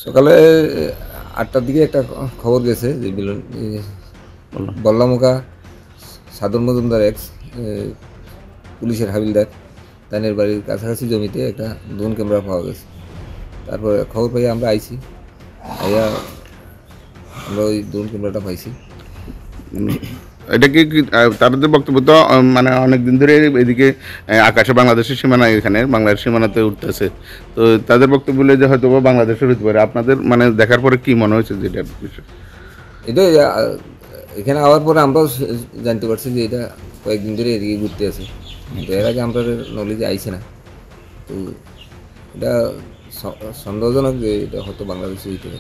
সকালে ৮টার দিকে একটা খবর গেছে যে বললাম। বল্লামুখা সাদর মজুমদার এক্স পুলিশের হাবিলদার তাদের বাড়ির কাছাকাছি জমিতে একটা ড্রোন ক্যামেরা পাওয়া গেছে। তারপরে খবর পাই আমরা আইছি, আইয়া আমরা ওই ড্রোন ক্যামেরাটা পাইছি। উম, এটা তাদের বক্তব্য তো মানে অনেক দিন ধরে এদিকে আকাশে বাংলাদেশের সীমানা, এখানে বাংলাদেশ সীমানাতে উঠতেছে। তো তাদের বক্তব্য বলে যে হয়তো বা বাংলাদেশের হতে পারে। আপনাদের মানে দেখার পরে কি মনে হয়েছে যেটা বিষয়? এটা এখানে আওয়ার পরে আমরাও জানতে পারছি যে এটা কয়েকদিন ধরে এদিকে ঘুরতে আছে, কিন্তু এর আগে আমরা নলেজে আইছে না। তো এটা সন্দেহজনক যে এটা হয়তো বাংলাদেশে হইতে পারে।